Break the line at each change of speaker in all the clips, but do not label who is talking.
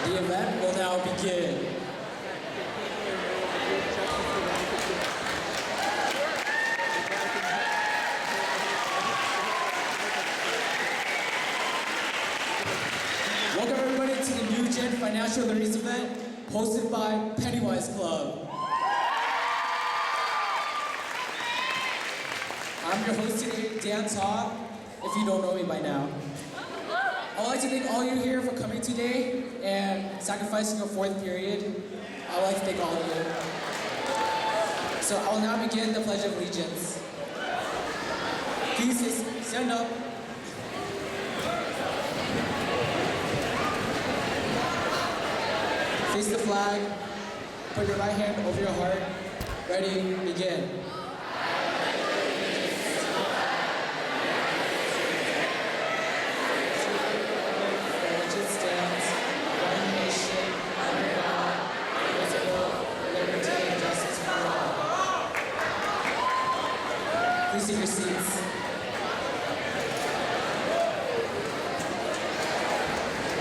The event will now begin. Welcome everybody to the New Gen Financial Literacy event hosted by Pennywise Club. I'm your host today, Dan Ta, if you don't know me by now. I'd like to thank all you here for coming today and sacrificing your fourth period. I'd like to thank all of you. So I will now begin the Pledge of Allegiance. Please stand up. Face the flag. Put your right hand over your heart. Ready, begin. Please take your seats.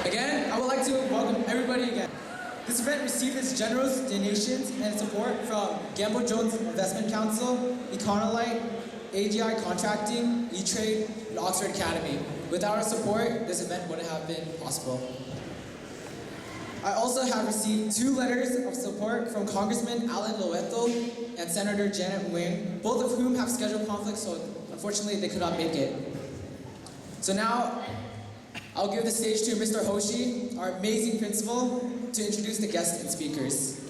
Again, I would like to welcome everybody again. This event received its generous donations and support from Gamble Jones Investment Council, Econolite, AGI Contracting, E-Trade, and Oxford Academy. Without our support, this event wouldn't have been possible. I also have received 2 letters of support from Congressman Alan Loeto and Senator Janet Wing, both of whom have schedule conflicts, so unfortunately they could not make it. So now, I'll give the stage to Mr. Hoshi, our amazing principal, to introduce the guests and speakers.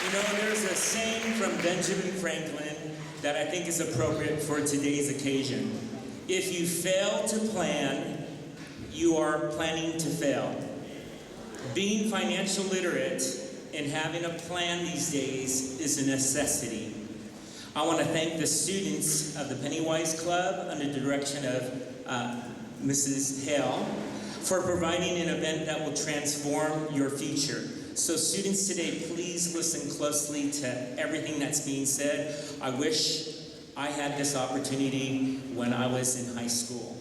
You know, there's a saying from Benjamin Franklin that I think is appropriate for today's occasion. If you fail to plan, you are planning to fail. Being financial literate and having a plan these days is a necessity. I want to thank the students of the Pennywise Club under the direction of Mrs. Hale for providing an event that will transform your future. So students today, please listen closely to everything that's being said. I wish I had this opportunity when I was in high school.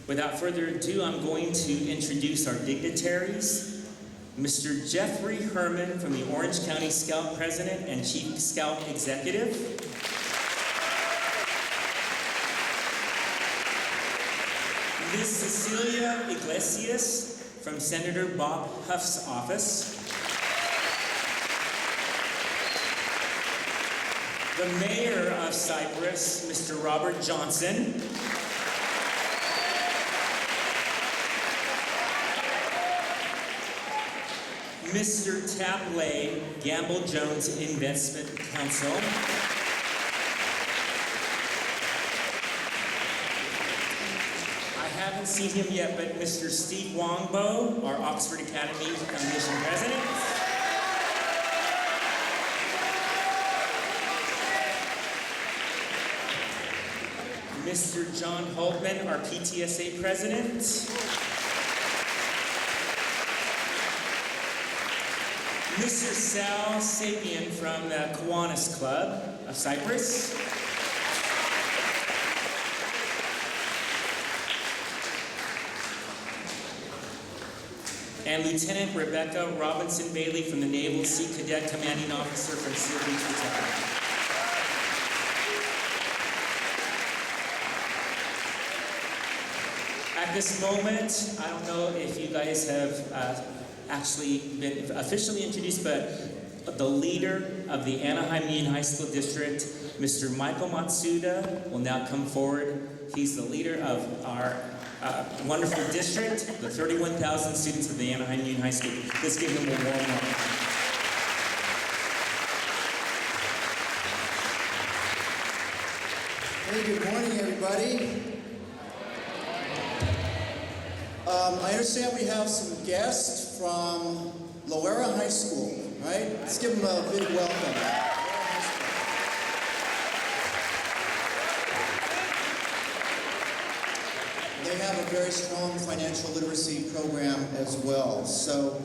Without further ado, I'm going to introduce our dignitaries. Mr. Jeffrey Herman from the Orange County Scout President and Chief Scout Executive. Ms. Cecilia Iglesias from Senator Bob Huff's office. The Mayor of Cypress, Mr. Robert Johnson. Mr. Tapley, Gamble Jones Investment Council. I haven't seen him yet, but Mr. Steve Wongbo, our Oxford Academy Foundation President. Mr. John Holtman, our PTSA President. Mr. Sal Sapien from the Kiwanis Club of Cyprus. And Lieutenant Rebecca Robinson Bailey from the Naval Sea Cadet Commanding Officer from Seal Beach, Utah. At this moment, I don't know if you guys have actually been officially introduced, but the leader of the Anaheim Union High School District, Mr. Michael Matsuda, will now come forward. He's the leader of our wonderful district, the 31,000 students of the Anaheim Union High School. Let's give him a warm welcome.
Hey, good morning, everybody. I understand we have some guests from Loera High School, right? Let's give them a big welcome. They have a very strong financial literacy program as well. So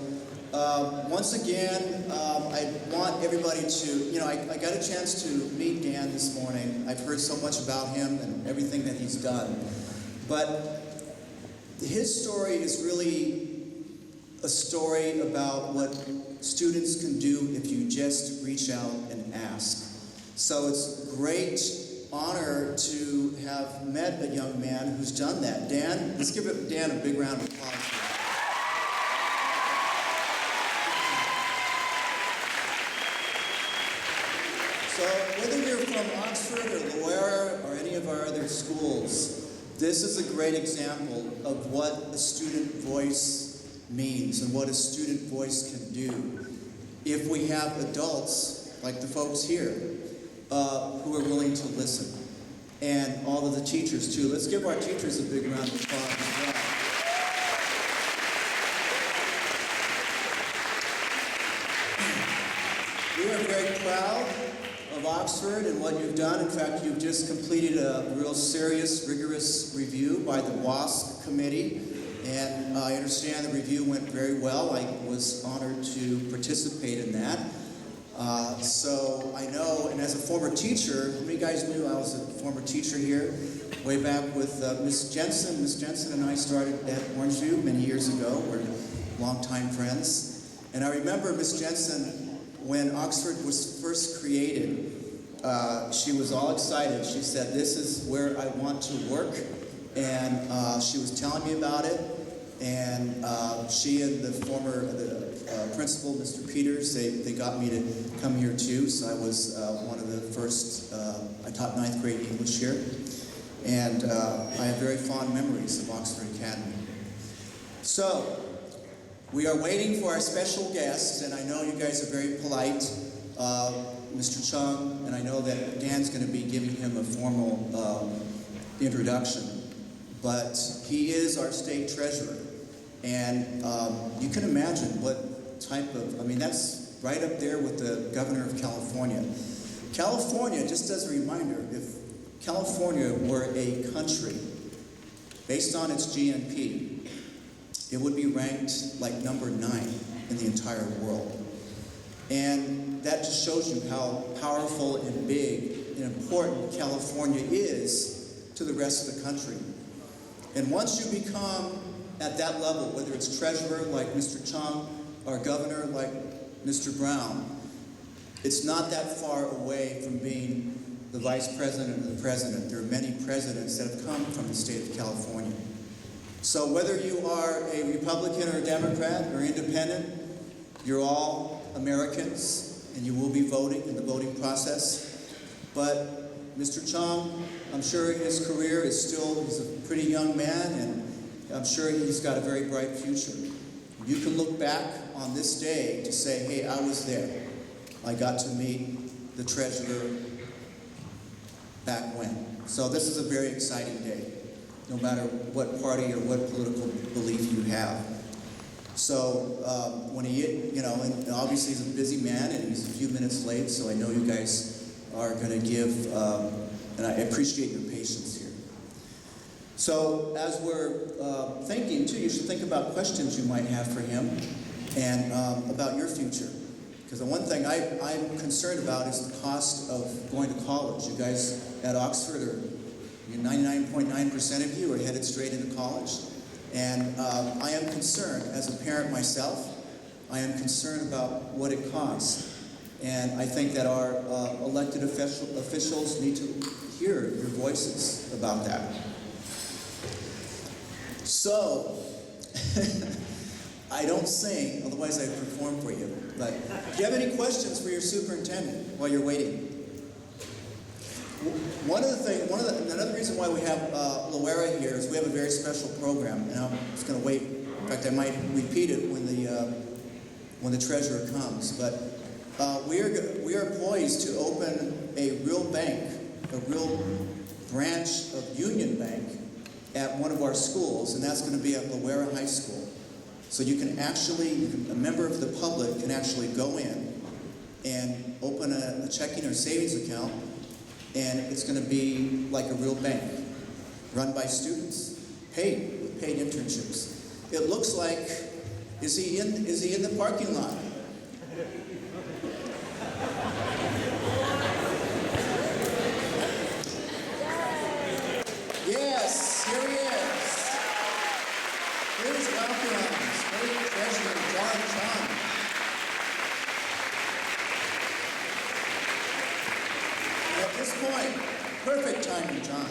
once again, I want everybody to, I got a chance to meet Dan this morning. I've heard so much about him and everything that he's done. But his story is really a story about what students can do if you just reach out and ask. So it's a great honor to have met a young man who's done that. Dan, let's give Dan a big round of applause. So whether you're from Oxford or Loyola or any of our other schools, this is a great example of what a student voice means and what a student voice can do if we have adults like the folks here who are willing to listen, and all of the teachers too. Let's give our teachers a big round of applause as well. We are very proud of Oxford and what you've done. In fact, you've just completed a real serious, rigorous review by the WASC committee, and I understand the review went very well. I was honored to participate in that. So I know, and as a former teacher, how many guys knew I was a former teacher here? Way back with Miss Jensen. Miss Jensen and I started at Orangeview many years ago. We're longtime friends. And I remember Miss Jensen, when Oxford was first created, she was all excited. She said, "This is where I want to work." And she was telling me about it. And she and the former principal, Mr. Peters, they got me to come here too. So I was one of the first, I taught 9th grade English here. And I have very fond memories of Oxford Academy. So, we are waiting for our special guest, and I know you guys are very polite, Mr. Chiang, and I know that Dan's going to be giving him a formal introduction. But he is our state treasurer, and you can imagine what type of, I mean, that's right up there with the governor of California. California, just as a reminder, if California were a country based on its GNP, it would be ranked like number 9 in the entire world. And that just shows you how powerful and big and important California is to the rest of the country. And once you become at that level, whether it's treasurer like Mr. Chiang or governor like Mr. Brown, it's not that far away from being the vice president and the president. There are many presidents that have come from the state of California. So whether you are a Republican or a Democrat or independent, you're all Americans, and you will be voting in the voting process. But Mr. Chiang, I'm sure his career is still, he's a pretty young man, and I'm sure he's got a very bright future. You can look back on this day to say, hey, I was there. I got to meet the treasurer back when. So this is a very exciting day, no matter what party or what political belief you have. So when he, you know, and obviously he's a busy man and he's a few minutes late, so I know you guys are going to give, and I appreciate your patience here. So as we're thinking too, you should think about questions you might have for him and about your future. Because the one thing I'm concerned about is the cost of going to college. You guys at Oxford are, 99.9% of you are headed straight into college. And I am concerned, as a parent myself, I am concerned about what it costs. And I think that our elected officials need to hear your voices about that. So, I don't sing, otherwise I'd perform for you. But do you have any questions for your superintendent while you're waiting? Another reason why we have Loera here is we have a very special program, and I'm just going to wait. In fact, I might repeat it when the treasurer comes. But we are poised to open a real bank, a real branch of Union Bank at one of our schools, and that's going to be at Loera High School. So you can actually, a member of the public can actually go in and open a checking or savings account, and it's going to be like a real bank, run by students, paid internships. It looks like, is he in the parking lot? Yes, here he is. at this point, perfect timing, John.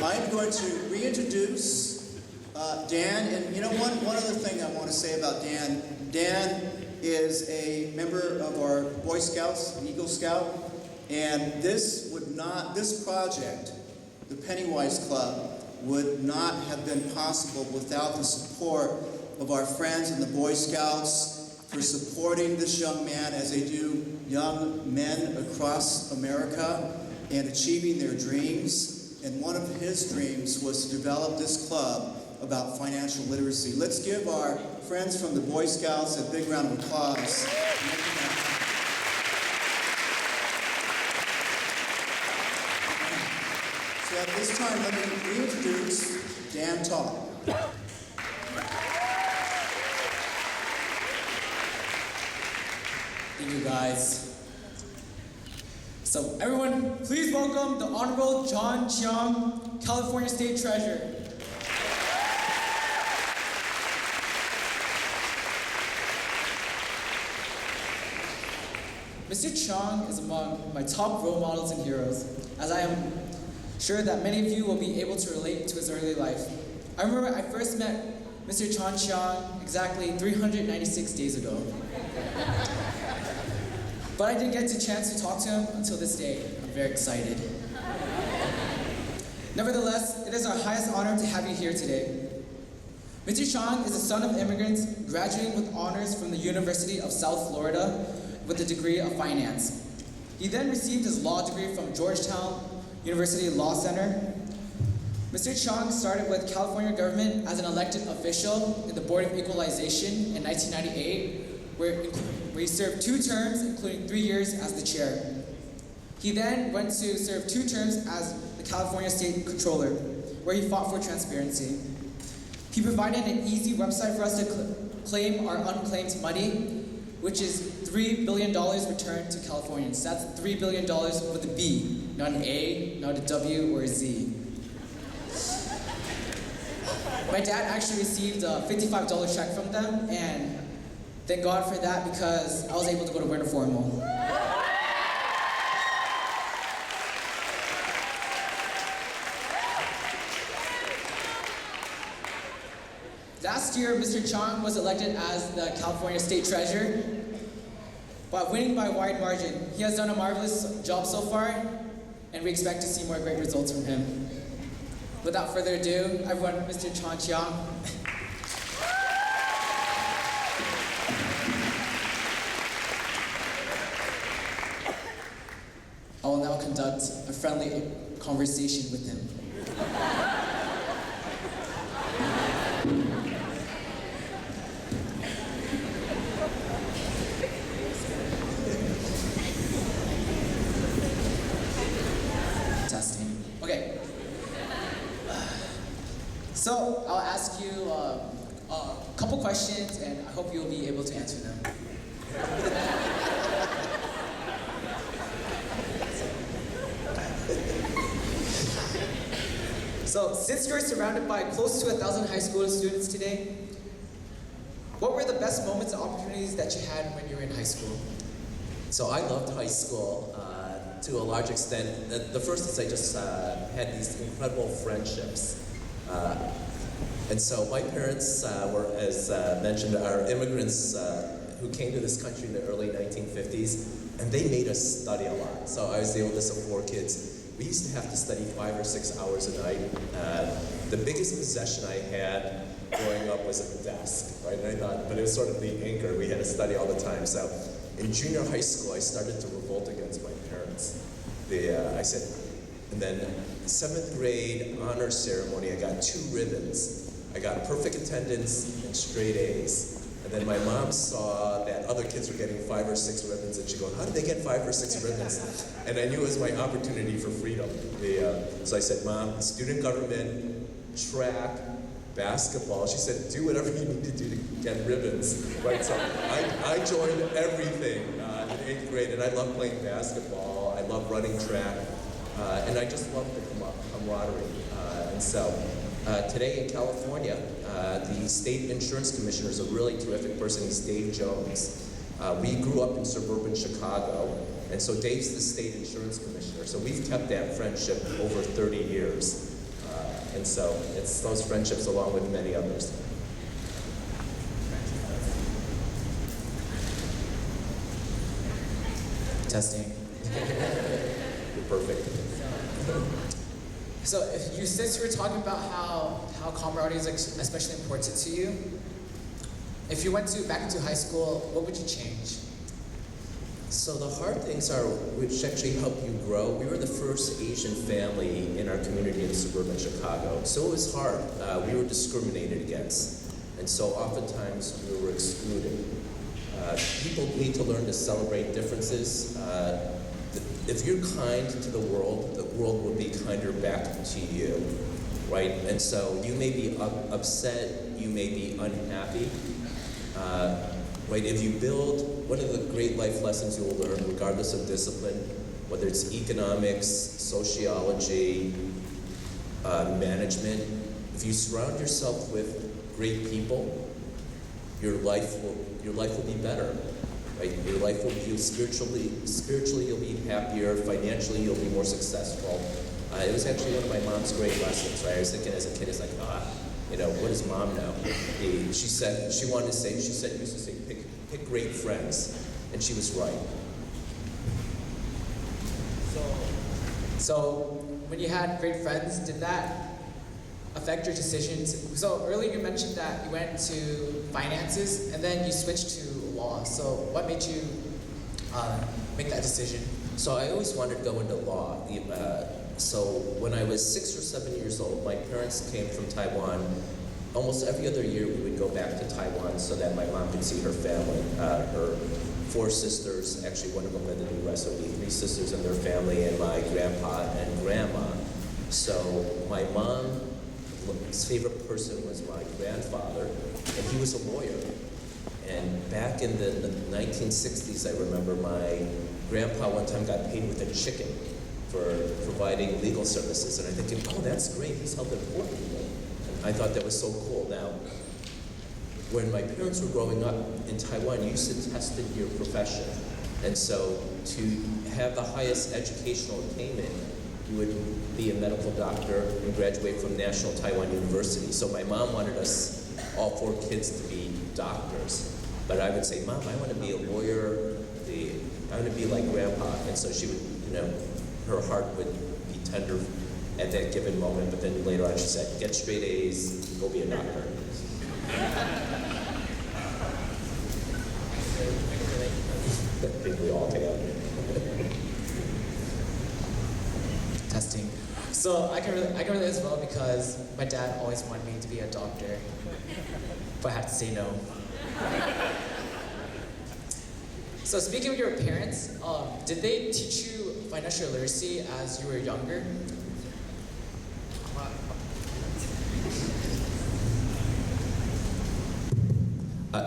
I'm going to reintroduce Dan, and you know one other thing I want to say about Dan. Dan is a member of our Boy Scouts, an Eagle Scout, and this project, the Pennywise Club, would not have been possible without the support of our friends in the Boy Scouts for supporting this young man as they do young men across America and achieving their dreams. And one of his dreams was to develop this club about financial literacy. Let's give our friends from the Boy Scouts a big round of applause. So at this time, let me reintroduce Dan Todd.
Thank you, guys. So everyone, please welcome the Honorable John Chiang, California State Treasurer. Mr. Chiang is among my top role models and heroes, as I am sure that many of you will be able to relate to his early life. I remember I first met Mr. Chiang exactly 396 days ago. But I didn't get the chance to talk to him until this day. I'm very excited. Nevertheless, it is our highest honor to have you here today. Mr. Chiang is the son of immigrants graduating with honors from the University of South Florida with a degree of finance. He then received his law degree from Georgetown University Law Center. Mr. Chiang started with California government as an elected official in the Board of Equalization in 1998, where he served 2 terms, including 3 years as the chair. He then went to serve 2 terms as the California State Controller, where he fought for transparency. He provided an easy website for us to claim our unclaimed money, which is $3 billion returned to Californians. That's $3 billion with a B, not an A, not a W, or a Z. My dad actually received a $55 check from them, and thank God for that, because I was able to go to winter formal. Last year, Mr. Chiang was elected as the California State Treasurer, but winning by a wide margin. He has done a marvelous job so far, and we expect to see more great results from him. Without further ado, everyone, Mr. Chiang. I will now conduct a friendly conversation with him. Testing. Okay. So I'll ask you a couple questions, and I hope you'll be able to answer them. So, since you're surrounded by close to 1,000 high school students today, what were the best moments and opportunities that you had when you were in high school?
So I loved high school to a large extent. The first is I just had these incredible friendships. And so my parents were, as mentioned, are immigrants who came to this country in the early 1950s, and they made us study a lot. So I was the oldest of 4 kids. We used to have to study 5 or 6 hours a night. The biggest possession I had growing up was a desk, right? And I thought, but it was sort of the anchor. We had to study all the time. So in junior high school, I started to revolt against my parents. I said, and then 7th grade honor ceremony, I got 2 ribbons. I got perfect attendance and straight A's. And then my mom saw that other kids were getting 5 or 6 ribbons, and she goes, how did they get 5 or 6 ribbons? And I knew it was my opportunity for freedom. So I said, Mom, student government, track, basketball. She said, do whatever you need to do to get ribbons. Right? So I joined everything in 8th grade, and I loved playing basketball. I loved running track, and I just loved the camaraderie. And so Today in California, the state insurance commissioner is a really terrific person. He's Dave Jones. We grew up in suburban Chicago, and so Dave's the state insurance commissioner. So we've kept that friendship over 30 years. And so it's those friendships along with many others.
Testing.
You're perfect.
So since you were talking about how camaraderie is especially important to you, if you went back into high school, what would you change?
So the hard things are, which actually help you grow. We were the first Asian family in our community in suburban Chicago. So it was hard. We were discriminated against. And so oftentimes we were excluded. People need to learn to celebrate differences. If you're kind to the world will be kinder back to you, right? And so you may be upset, you may be unhappy, right? If you build, one of the great life lessons you will learn, regardless of discipline, whether it's economics, sociology, management, if you surround yourself with great people, your life will be better. Right? Your life will be spiritually you'll be happier, financially you'll be more successful. It was actually one of my mom's great lessons, right? I was thinking as a kid, it's like, what does mom know? She said, used to say, pick great friends. And she was right.
So when you had great friends, did that affect your decisions? So earlier you mentioned that you went into finances and then you switched to law. So what made you make that decision?
So I always wanted to go into law. So when I was 6 or 7 years old, my parents came from Taiwan. Almost every other year we would go back to Taiwan so that my mom could see her family. Her 4 sisters, actually one of them lived in the US, so it'd be 3 sisters and their family, and my grandpa and grandma. So my mom's favorite person was my grandfather, and he was a lawyer. And back in the 1960s, I remember my grandpa one time got paid with a chicken for providing legal services. And I'm thinking, that's great, he's helping poor people. And I thought that was so cool. Now, when my parents were growing up in Taiwan, you used to test your profession. And so to have the highest educational attainment, you would be a medical doctor and graduate from National Taiwan University. So my mom wanted us, all 4 kids, to be doctors. But I would say, Mom, I want to be a lawyer, I want to be like Grandpa. And so she would, her heart would be tender at that given moment, but then later on she said, get straight A's, go be a doctor. I think we all together.
Testing. So I can relate as well because my dad always wanted me to be a doctor, but I had to say no. So speaking of your parents, did they teach you financial literacy as you were younger?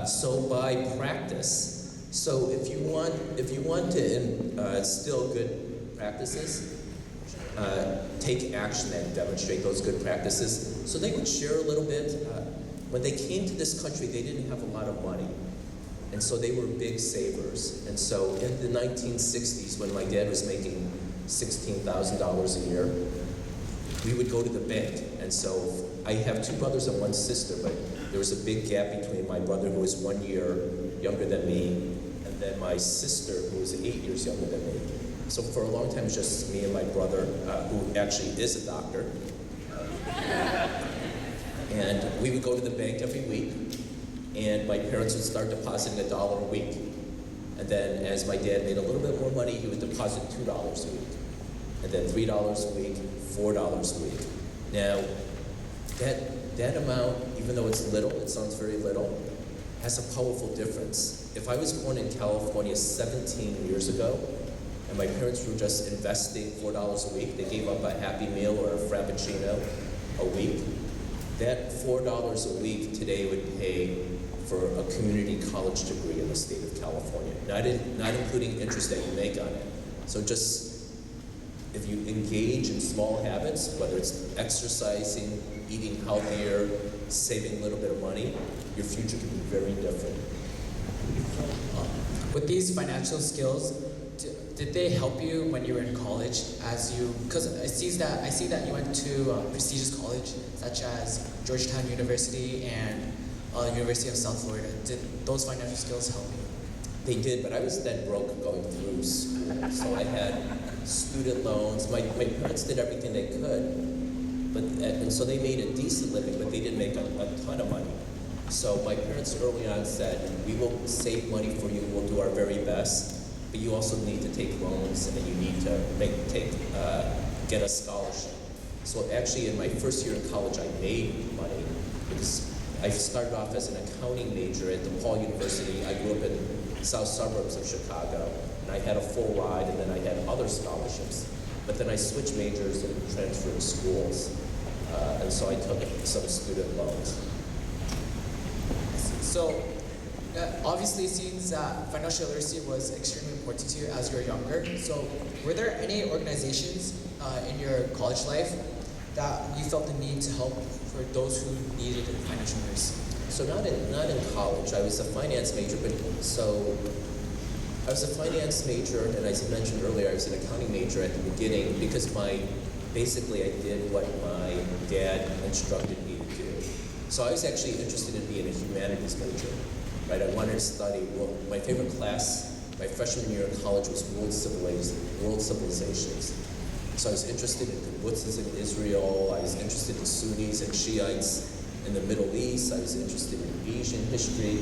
So by practice, so if you want to instill good practices, take action and demonstrate those good practices. So they would share a little bit. When they came to this country, they didn't have a lot of money. And so they were big savers. And so in the 1960s, when my dad was making $16,000 a year, we would go to the bank. And so I have 2 brothers and 1 sister, but there was a big gap between my brother, who was 1 year younger than me, and then my sister, who was 8 years younger than me. So for a long time, it was just me and my brother, who actually is a doctor. And we would go to the bank every week, and my parents would start depositing $1 a week. And then as my dad made a little bit more money, he would deposit $2 a week. And then $3 a week, $4 a week. Now, that amount, even though it's little, it sounds very little, has a powerful difference. If I was born in California 17 years ago, and my parents were just investing $4 a week, they gave up a Happy Meal or a Frappuccino a week, that $4 a week today would pay for a community college degree in the state of California, not including interest that you make on it. So just if you engage in small habits, whether it's exercising, eating healthier, saving a little bit of money, your future can be very different.
With these financial skills, did they help you when you were in college? Because I see that you went to a prestigious college such as Georgetown University and University of South Florida. Did those financial skills help you?
They did, but I was then broke going through school. So I had student loans. My parents did everything they could, and so they made a decent living, but they didn't make a ton of money. So my parents early on said, we will save money for you, we'll do our very best, but you also need to take loans and you need to get a scholarship. So actually in my first year of college, I made money because I started off as an accounting major at DePaul University. I grew up in south suburbs of Chicago, and I had a full ride, and then I had other scholarships. But then I switched majors and transferred schools, and so I took some student loans.
So, obviously, it seems that financial literacy was extremely important to you as you were younger. So, were there any organizations in your college life that you felt the need to help for those who needed financial literacy?
So not in college. I was a finance major, and as I mentioned earlier, I was an accounting major at the beginning because basically I did what my dad instructed me to do. So I was actually interested in being a humanities major, right? I wanted to study, my favorite class, my freshman year of college was world civilizations. So I was interested in kibbutzes in Israel, I was interested in Sunnis and Shiites in the Middle East, I was interested in Asian history,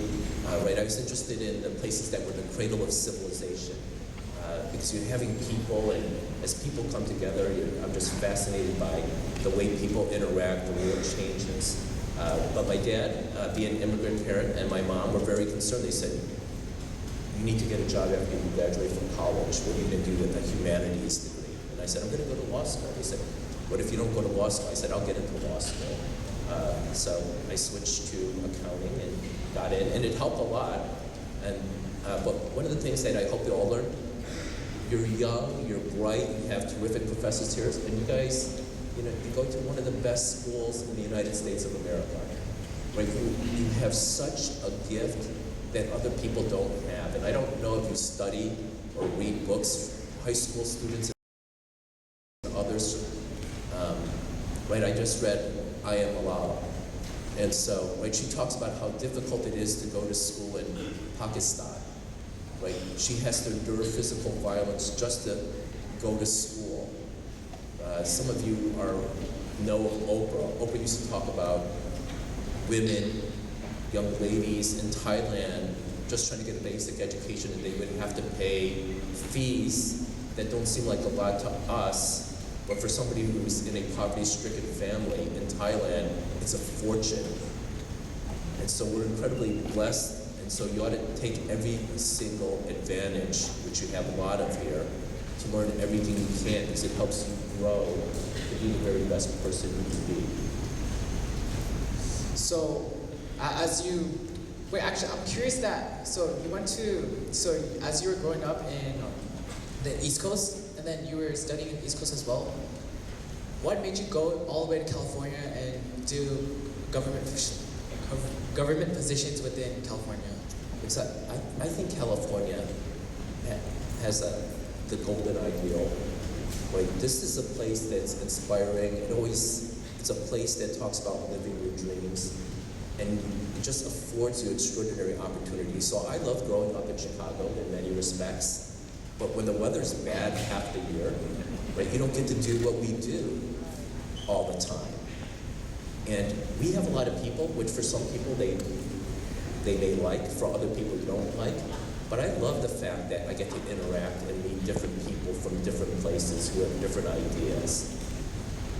right? I was interested in the places that were the cradle of civilization. Because you're having people, and as people come together, I'm just fascinated by the way people interact, the world changes. But my dad, being an immigrant parent, and my mom were very concerned. They said, you need to get a job after you graduate from college. What are you going to do with a humanities degree? And I said, I'm going to go to law school. They said, what if you don't go to law school? I said, I'll get into law school. So I switched to accounting and got in, and it helped a lot. And but one of the things that I hope you all learn, you're young, you're bright, you have terrific professors here, and you guys, you go to one of the best schools in the United States of America. Right? You have such a gift that other people don't have. And I don't know if you study or read books, high school students and others. Right? I just read I Am Allowed. And so, right, she talks about how difficult it is to go to school in Pakistan. Right? She has to endure physical violence just to go to school. Some of you know of Oprah. Oprah used to talk about women, young ladies in Thailand just trying to get a basic education, and they would have to pay fees that don't seem like a lot to us. But for somebody who's in a poverty-stricken family in Thailand, it's a fortune. And so we're incredibly blessed, and so you ought to take every single advantage, which you have a lot of here, to learn everything you can, because it helps you grow to be the very best person you can be.
So, I'm curious as you were growing up in the East Coast, and then you were studying in the East Coast as well, what made you go all the way to California and do government positions within California?
Because I think California has the golden ideal. Right? This is a place that's inspiring. It's a place that talks about living your dreams, and it just affords you extraordinary opportunities. So I love growing up in Chicago in many respects. But when the weather's bad half the year, right, you don't get to do what we do all the time. And we have a lot of people, which for some people they may like, for other people don't like. But I love the fact that I get to interact and meet different people from different places who have different ideas.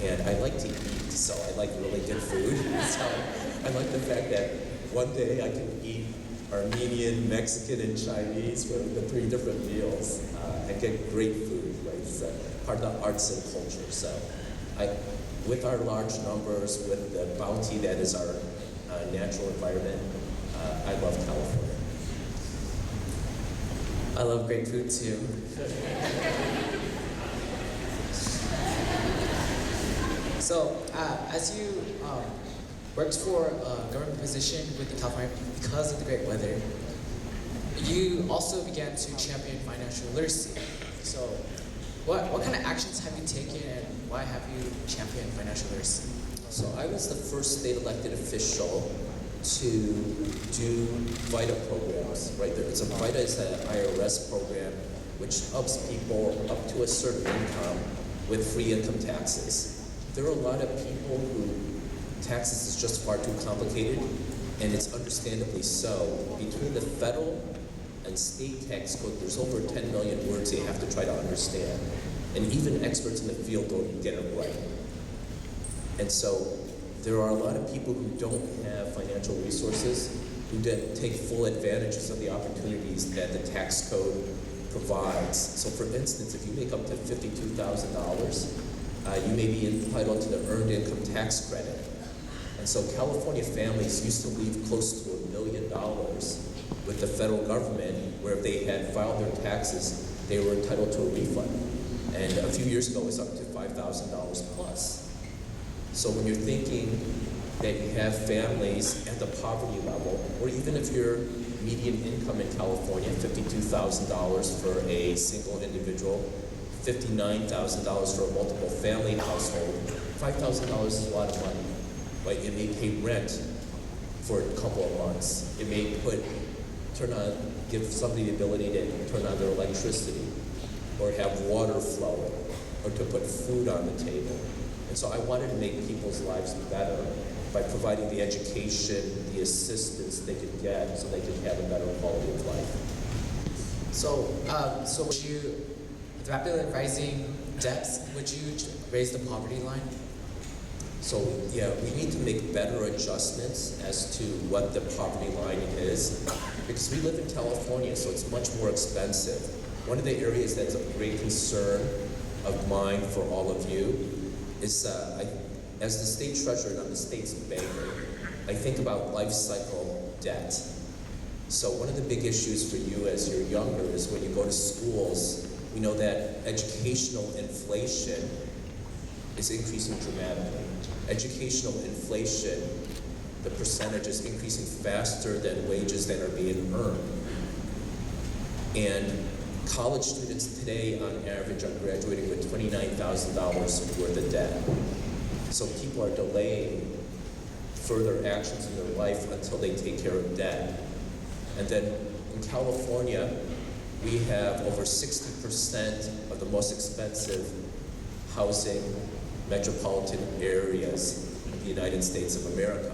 And I like to eat, so I like really good food. So I like the fact that one day I can eat Armenian, Mexican, and Chinese for the 3 different meals. I get great food, right? It's part of the arts and culture. So with our large numbers, with the bounty that is our natural environment, I love California.
I love great food too. So, as you worked for a government position with the California because of the great weather, you also began to champion financial literacy. So, what kind of actions have you taken, and why have you championed financial literacy?
So I was the first state elected official to do VITA programs, right? VITA is an IRS program which helps people up to a certain income with free income taxes. There are a lot of people who taxes is just far too complicated, and it's understandably so. Between the federal and state tax code, there's over 10 million words they have to try to understand. And even experts in the field don't get it right. And so there are a lot of people who don't have financial resources who didn't take full advantages of the opportunities that the tax code provides. So for instance, if you make up to $52,000, you may be entitled to the earned income tax credit. And so California families used to leave close to $1 million with the federal government, where if they had filed their taxes, they were entitled to a refund. And a few years ago, it was up to $5,000 plus. So when you're thinking that you have families at the poverty level, or even if your median income in California, $52,000 for a single individual, $59,000 for a multiple family household, $5,000 is a lot of money. Right? It may pay rent for a couple of months. It may give somebody the ability to turn on their electricity, or have water flowing, or to put food on the table. And so I wanted to make people's lives better by providing the education, the assistance they could get so they could have a better quality of life.
So, would you, with rapidly rising debts, would you raise the poverty line?
So yeah, we need to make better adjustments as to what the poverty line is, because we live in California, so it's much more expensive. One of the areas that's a great concern of mine for all of you is, as the state treasurer and I'm the state's banker, I think about life cycle debt. So one of the big issues for you as you're younger is when you go to schools, we know that educational inflation is increasing dramatically. Educational inflation, the percentage is increasing faster than wages that are being earned. And college students today, on average, are graduating with $29,000 worth of debt. So people are delaying further actions in their life until they take care of debt. And then in California, we have over 60% of the most expensive housing metropolitan areas in the United States of America.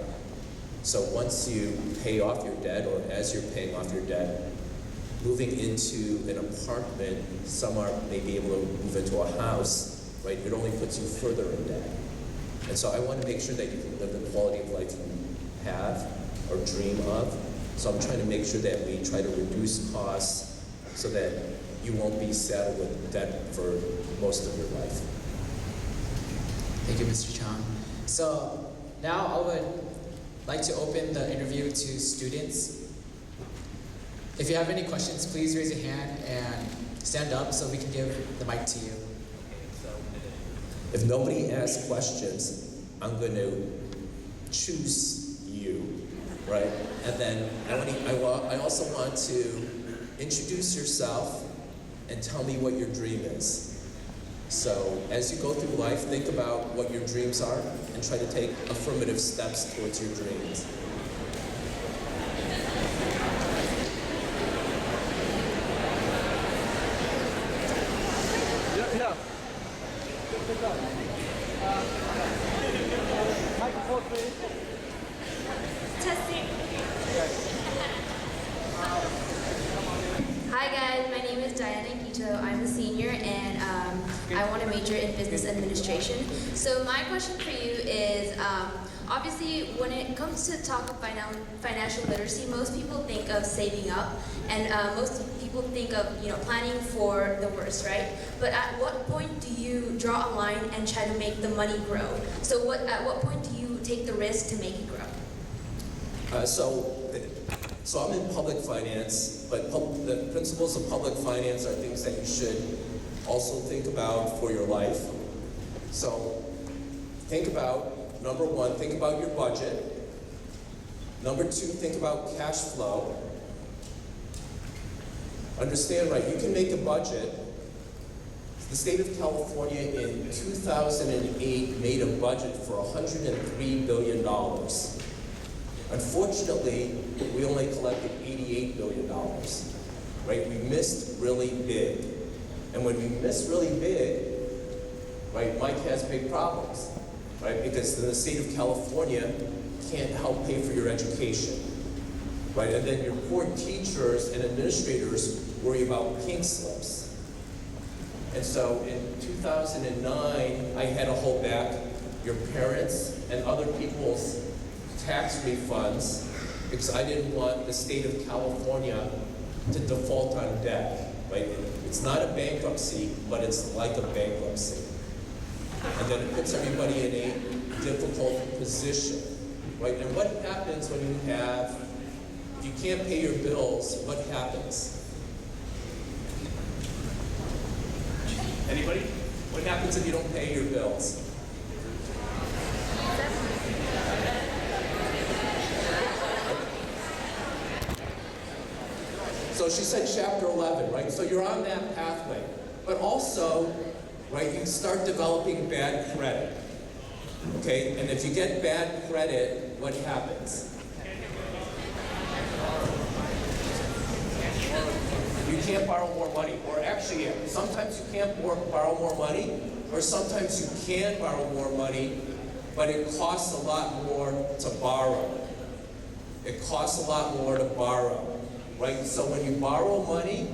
So once you pay off your debt, or as you're paying off your debt, moving into an apartment, some may be able to move into a house, right? It only puts you further in debt. And so I want to make sure that you can live the quality of life you have or dream of. So I'm trying to make sure that we try to reduce costs so that you won't be saddled with debt for most of your life.
Thank you, Mr. Chiang. So now I would like to open the interview to students. If you have any questions, please raise your hand and stand up so we can give the mic to you.
If nobody asks questions, I'm going to choose you, right? And then I also want to introduce yourself and tell me what your dream is. So as you go through life, think about what your dreams are and try to take affirmative steps towards your dreams.
Yeah. Microphone, please.
Testing. Hi guys, my name is Diana Gito. I'm a senior and I want to major in business administration. So my question for you is, obviously when it comes to talk of financial literacy, most people think of saving up and most people think of planning for the worst, right? But at what point do you draw a line and try to make the money grow? So at what point do you take the risk to make it grow?
So I'm in public finance, but the principles of public finance are things that you should also think about for your life. So think about, number one, think about your budget. Number two, think about cash flow. Understand, right, you can make a budget. The state of California in 2008 made a budget for $103 billion. Unfortunately, we only collected $88 billion, right? We missed really big. And when we miss really big, right, Mike has big problems, right? Because the state of California can't help pay for your education, right? And then your poor teachers and administrators worry about pink slips. And so in 2009, I had to hold back your parents and other people's tax refunds because I didn't want the state of California to default on debt, right? It's not a bankruptcy, but it's like a bankruptcy. And then it puts everybody in a difficult position, right? And what happens when you have, if you can't pay your bills, what happens? Anybody? What happens if you don't pay your bills? So she said chapter 11, right? So you're on that pathway. But also, right, you start developing bad credit. Okay? And if you get bad credit, what happens? You can't borrow more money. Or actually, yeah, sometimes you can't borrow more money, or sometimes you can borrow more money, but it costs a lot more to borrow. It costs a lot more to borrow, right? So when you borrow money,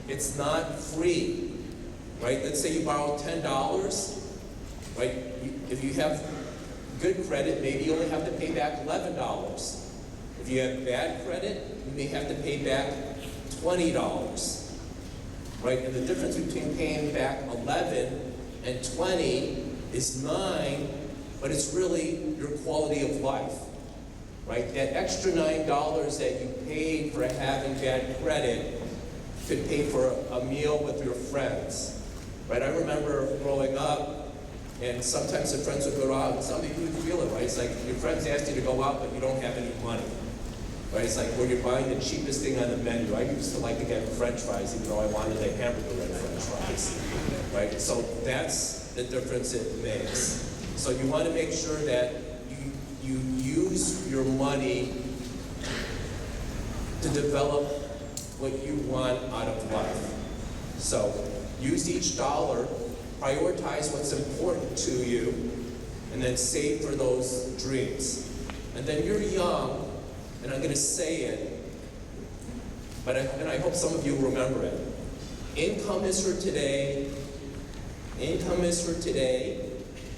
it's not free, right? Let's say you borrow $10, right? If you have good credit, maybe you only have to pay back $11. If you have bad credit, you may have to pay back $20, right? And the difference between paying back 11 and 20 is 9, but it's really your quality of life, right? That extra $9 that you paid for having bad credit could pay for a meal with your friends, right? I remember growing up, and sometimes the friends would go out, and some of you would feel it, right? It's like your friends asked you to go out, but you don't have any money. Right? It's like where you're buying the cheapest thing on the menu. I used to like to get French fries, even though I wanted a hamburger and French fries. Right? So that's the difference it makes. So you want to make sure that you use your money to develop what you want out of life. So use each dollar, prioritize what's important to you, and then save for those dreams. And then you're young, and I'm going to say it, and I hope some of you remember it. Income is for today. Income is for today.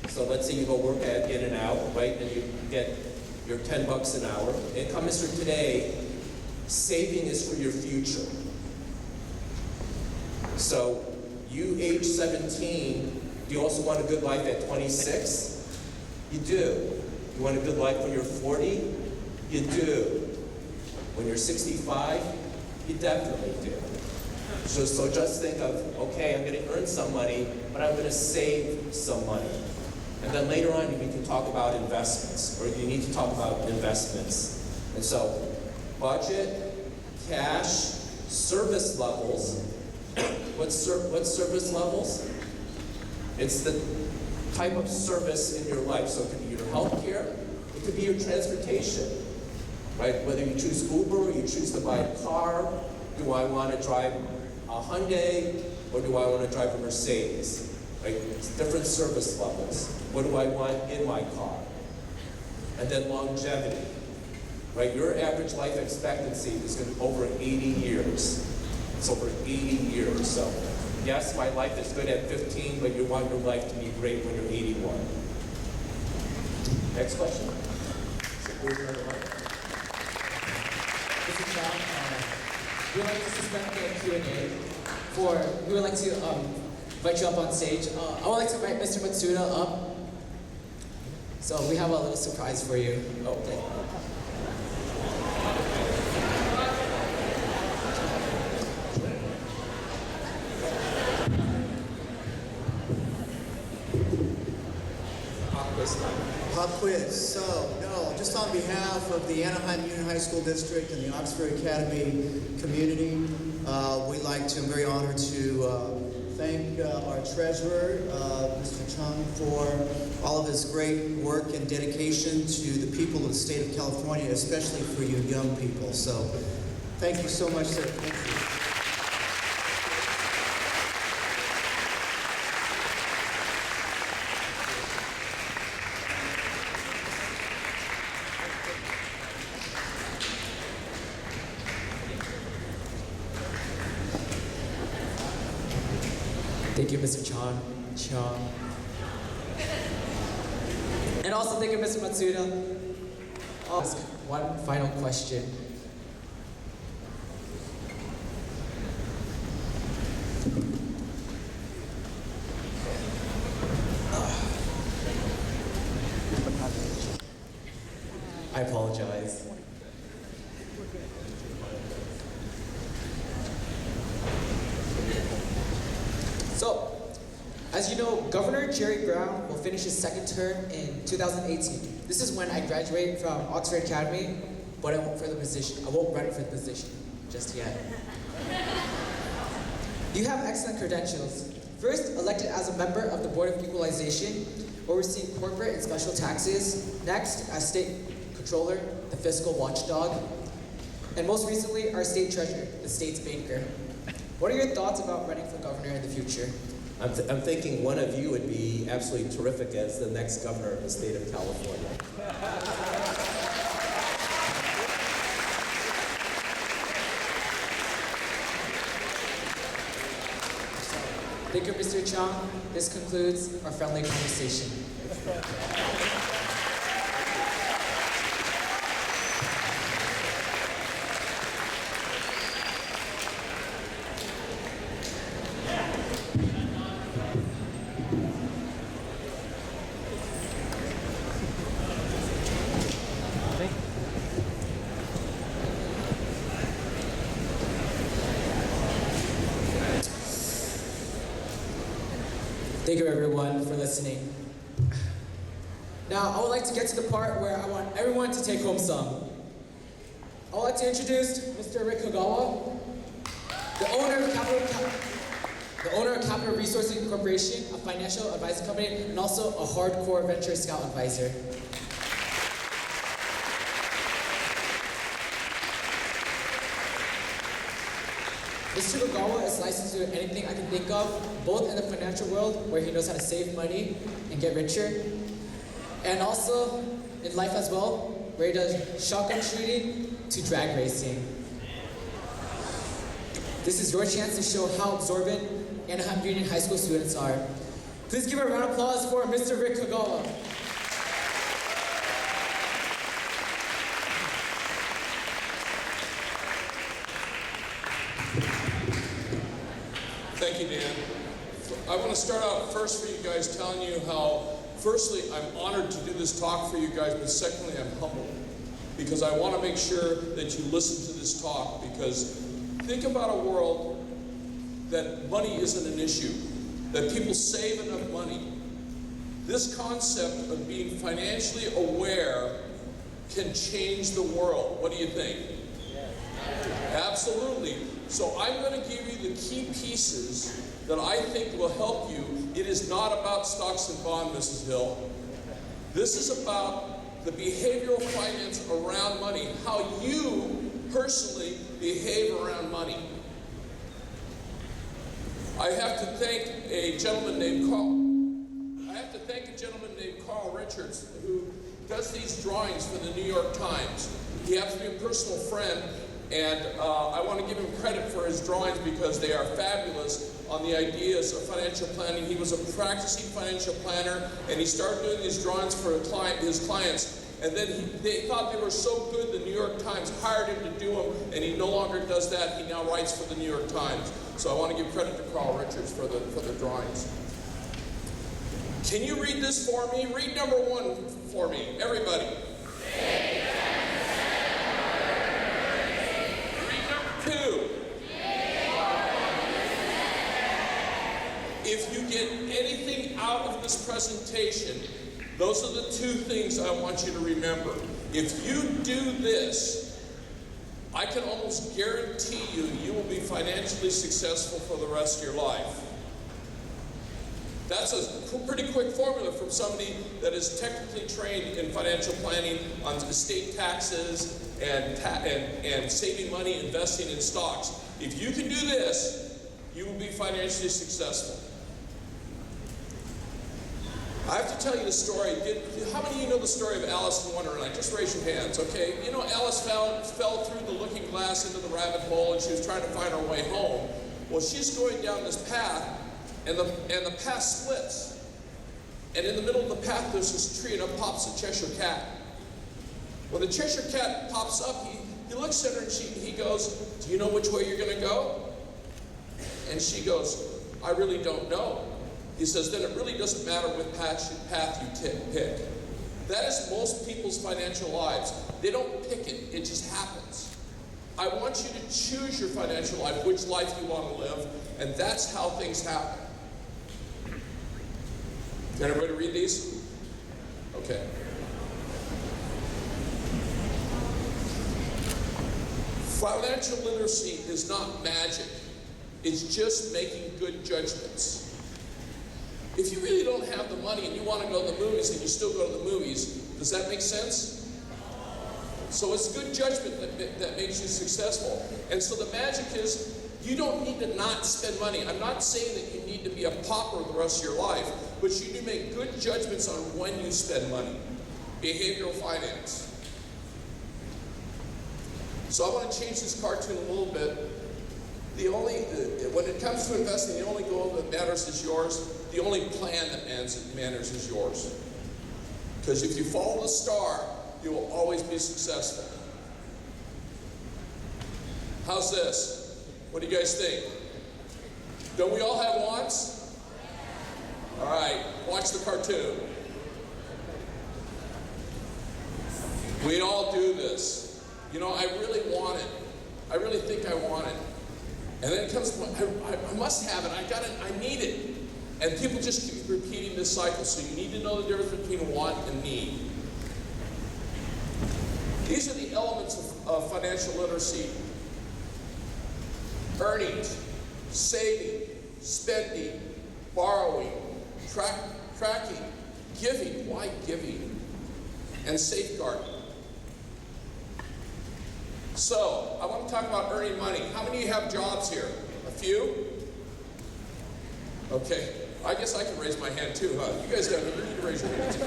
So let's say you go work at In-N-Out, right, and you get your $10 an hour. Income is for today. Saving is for your future. So you, age 17, do you also want a good life at 26? You do. You want a good life when you're 40? You do. When you're 65, you definitely do. So just think of, okay, I'm going to earn some money, but I'm going to save some money. And then later on, you can talk about investments, or you need to talk about investments. And so, budget, cash, service levels. What's service levels? It's the type of service in your life. So it could be your health care, it could be your transportation. Right? Whether you choose Uber or you choose to buy a car, do I want to drive a Hyundai or do I want to drive a Mercedes? Right? It's different service levels. What do I want in my car? And then longevity. Right? Your average life expectancy is going to be over 80 years. It's over 80 years. So, yes, my life is good at 15, but you want your life to be great when you're 81. Next question.
Mr. Chiang, we would like to suspend the Q&A we would like to invite you up on stage. I would like to invite Mr. Matsuda up. So we have a little surprise for you. Okay.
Awkward.
Pop quiz. So, no, just on behalf of the Anaheim Union High School District and the Oxford Academy community, we'd like to, I'm very honored to thank our treasurer, Mr. Chiang, for all of his great work and dedication to the people of the state of California, especially for you young people. So, thank you so much, sir. Thank you.
Thank you, Mr. Chiang. And also thank you, Mr. Matsuda. I'll ask one final question. I apologize. So, as you know, Governor Jerry Brown will finish his second term in 2018. This is when I graduate from Oxford Academy, but I won't run for the position just yet. You have excellent credentials. First, elected as a member of the Board of Equalization, overseeing corporate and special taxes. Next, as state controller, the fiscal watchdog. And most recently, our state treasurer, the state's banker. What are your thoughts about running for governor in the future?
I'm thinking one of you would be absolutely terrific as the next governor of the state of California.
Thank you, Mr. Chiang. This concludes our friendly conversation. Thank you, everyone, for listening. Now, I would like to get to the part where I want everyone to take home some. I would like to introduce Mr. Rick Kagawa, the owner of Capital Resourcing Corporation, a financial advising company, and also a hardcore venture scout advisor. Mr. Kagawa is licensed to do anything I can think of, both in the financial world, where he knows how to save money and get richer, and also in life as well, where he does shotgun shooting to drag racing. This is your chance to show how absorbent Anaheim Union High School students are. Please give a round of applause for Mr. Rick Kagawa.
Thank you, Dan. I want to start out first for you guys telling you how, firstly, I'm honored to do this talk for you guys, but secondly, I'm humbled. Because I want to make sure that you listen to this talk, because think about a world that money isn't an issue, that people save enough money. This concept of being financially aware can change the world. What do you think? Absolutely. So I'm going to give you the key pieces that I think will help you. It is not about stocks and bonds, Mrs. Hill. This is about the behavioral finance around money, how you personally behave around money. I have to thank a gentleman named Carl Richards, who does these drawings for the New York Times. He happens to be a personal friend, and I want to give him credit for his drawings because they are fabulous on the ideas of financial planning. He was a practicing financial planner, and he started doing these drawings for his clients. And then they thought they were so good, the New York Times hired him to do them, and he no longer does that. He now writes for the New York Times. So I want to give credit to Carl Richards for the drawings. Can you read this for me? Read number 1 for me, everybody. Read number 2. If you get anything out of this presentation, Those are the two things I want you to remember. If you do this, I can almost guarantee you will be financially successful for the rest of your life. That's a pretty quick formula from somebody that is technically trained in financial planning on estate taxes and saving money, investing in stocks. If you can do this, you will be financially successful. I have to tell you the story. How many of you know the story of Alice in Wonderland? Just raise your hands, okay? You know, Alice fell through the looking glass into the rabbit hole, and she was trying to find her way home. Well, she's going down this path, and the path splits. And in the middle of the path, there's this tree, and up pops a Cheshire Cat. When the Cheshire Cat pops up, he looks at her, and he goes, "Do you know which way you're going to go?" And she goes, "I really don't know." He says, "Then it really doesn't matter what path you pick." That is most people's financial lives. They don't pick it, it just happens. I want you to choose your financial life, which life you want to live, and that's how things happen. Can everybody read these? Okay. Financial literacy is not magic. It's just making good judgments. If you really don't have the money and you want to go to the movies and you still go to the movies, does that make sense? So it's good judgment that makes you successful. And so the magic is, you don't need to not spend money. I'm not saying that you need to be a pauper the rest of your life, but you do make good judgments on when you spend money. Behavioral finance. So I want to change this cartoon a little bit. When it comes to investing, the only goal that matters is yours. The only plan that matters is yours. Because if you follow the star, you will always be successful. How's this? What do you guys think? Don't we all have wants? All right, watch the cartoon. We all do this. You know, I really want it. I really think I want it. And then it comes to, I must have it, I need it. And people just keep repeating this cycle, so you need to know the difference between want and need. These are the elements of financial literacy. Earnings, saving, spending, borrowing, tracking, giving, why giving, and safeguarding. So, I want to talk about earning money. How many of you have jobs here? A few? Okay. I guess I can raise my hand too, huh? You guys don't need to raise your hands.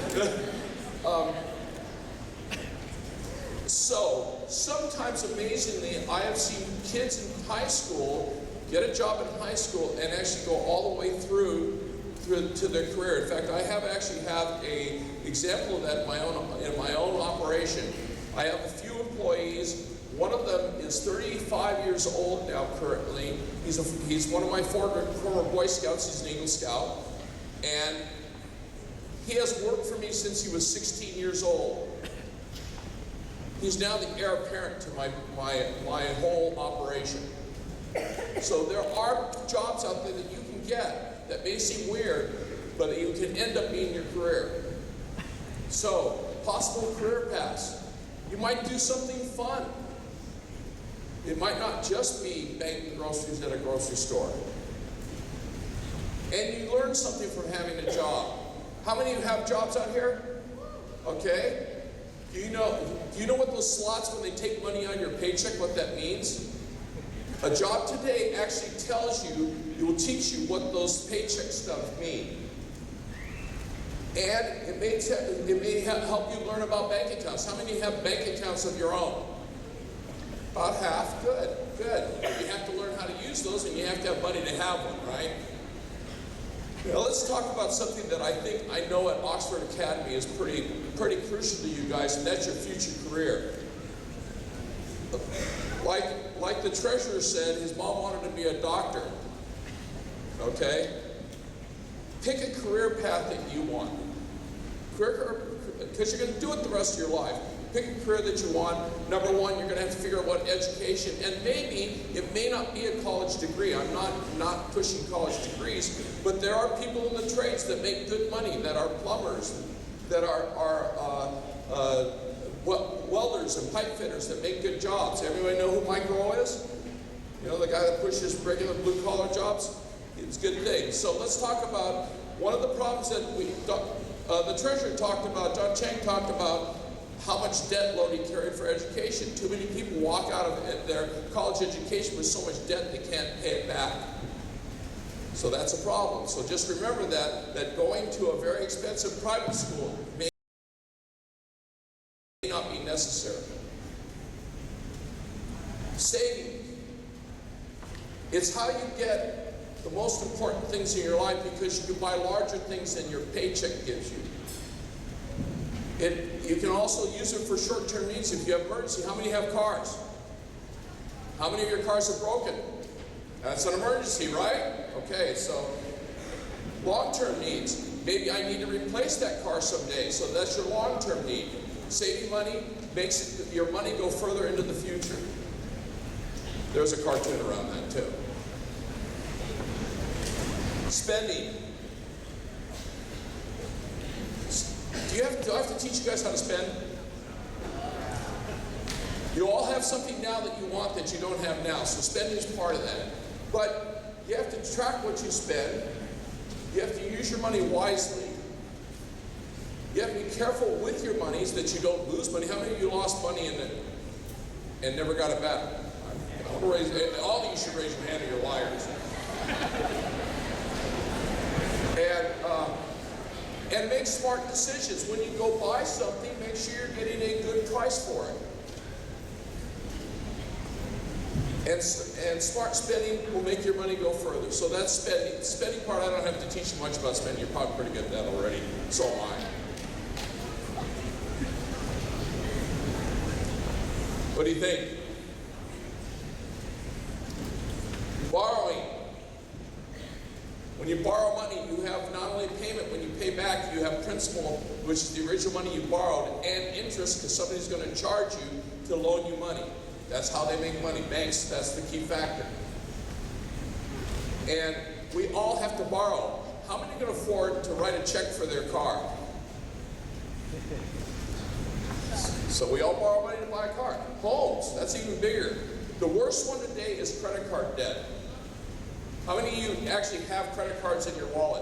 So, sometimes amazingly, I have seen kids in high school get a job in high school and actually go all the way through to their career. In fact, I actually have an example of that in my own operation. I have a few employees. One of them is 35 years old now currently. He's one of my former Boy Scouts. He's an Eagle Scout. And he has worked for me since he was 16 years old. He's now the heir apparent to my whole operation. So there are jobs out there that you can get that may seem weird, but you can end up being your career. So, possible career paths. You might do something fun. It might not just be banking groceries at a grocery store. And you learn something from having a job. How many of you have jobs out here? Okay. Do you know what those slots, when they take money out of your paycheck, what that means? A job today actually tells you, it will teach you what those paycheck stuff mean. And it may help you learn about bank accounts. How many have bank accounts of your own? About half. Good, good. You have to learn how to use those, and you have to have money to have one, right? Now let's talk about something that I think I know at Oxford Academy is pretty crucial to you guys, and that's your future career. Like the treasurer said, his mom wanted to be a doctor. Okay? Pick a career path that you want. Because you're going to do it the rest of your life. Pick a career that you want. Number one, you're going to have to figure out what education, and maybe it may not be a college degree. I'm not pushing college degrees, but there are people in the trades that make good money, that are plumbers, that are welders and pipe fitters that make good jobs. Everybody know who Mike Rowe is? You know, the guy that pushes regular blue-collar jobs? It's a good thing. So let's talk about one of the problems that the Treasurer talked about, John Chiang talked about how much debt load he carried for education. Too many people walk out of their college education with so much debt they can't pay it back. So that's a problem. So just remember that going to a very expensive private school may not be necessary. Saving. It's how you get the most important things in your life, because you can buy larger things than your paycheck gives you. You can also use it for short-term needs. If you have emergency, how many have cars? How many of your cars are broken? That's an emergency, right? Okay, so long-term needs. Maybe I need to replace that car someday, so that's your long-term need. Saving money makes your money go further into the future. There's a cartoon around that too. Spending. Do I have to teach you guys how to spend? You all have something now that you want that you don't have now, so spending is part of that. But you have to track what you spend. You have to use your money wisely. You have to be careful with your money so that you don't lose money. How many of you lost money and never got it back? I want to raise, all of you should raise your hand or you're liars. And make smart decisions. When you go buy something, make sure you're getting a good price for it. And smart spending will make your money go further. So that's spending. The spending part, I don't have to teach you much about spending. You're probably pretty good at that already. So am I. What do you think? Borrowing. When you borrow money, you have not only payment, when you pay back, you have principal, which is the original money you borrowed, and interest, because somebody's going to charge you to loan you money. That's how they make money. Banks, that's the key factor. And we all have to borrow. How many can afford to write a check for their car? So we all borrow money to buy a car. Homes, that's even bigger. The worst one today is credit card debt. How many of you actually have credit cards in your wallet?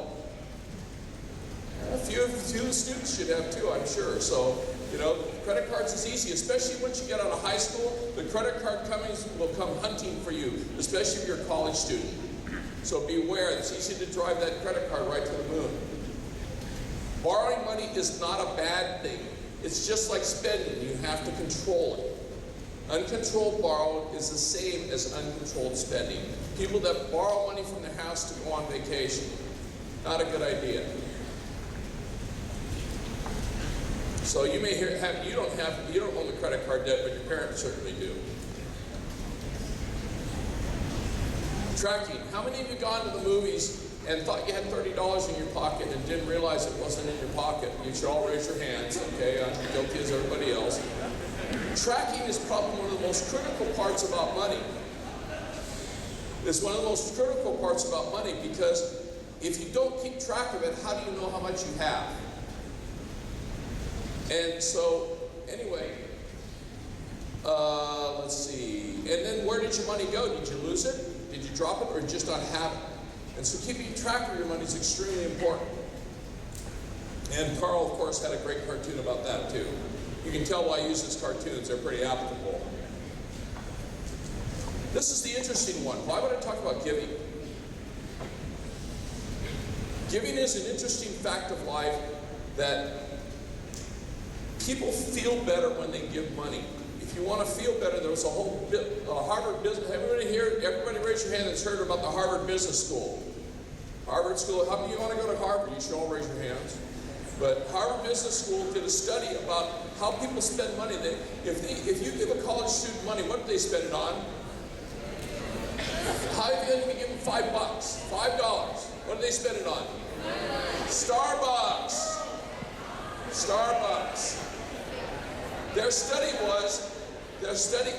A few students should have too, I'm sure. So, you know, credit cards is easy, especially once you get out of high school. The credit card companies will come hunting for you, especially if you're a college student. So beware, it's easy to drive that credit card right to the moon. Borrowing money is not a bad thing. It's just like spending. You have to control it. Uncontrolled borrow is the same as uncontrolled spending. People that borrow money from their house to go on vacation, not a good idea. So you may you don't own the credit card debt, but your parents certainly do. Tracking. How many of you gone to the movies and thought you had $30 in your pocket and didn't realize it wasn't in your pocket? You should all raise your hands, okay? I'm guilty as everybody else. Tracking is probably one of the most critical parts about money. It's one of the most critical parts about money, because if you don't keep track of it, how do you know how much you have? And so, anyway, let's see. And then where did your money go? Did you lose it? Did you drop it, or just not have it? And so keeping track of your money is extremely important. And Carl, of course, had a great cartoon about that too. You can tell why I use his cartoons. They're pretty applicable. This is the interesting one. Why would I talk about giving? Giving is an interesting fact of life that people feel better when they give money. If you want to feel better, there was a whole Harvard business. Everybody raise your hand that's heard about the Harvard Business School. Harvard School, how many of you want to go to Harvard? You should all raise your hands. But Harvard Business School did a study about how people spend money. If you give a college student money, what do they spend it on? How do you give them $5? $5. What do they spend it on? Starbucks. Starbucks. Their study was,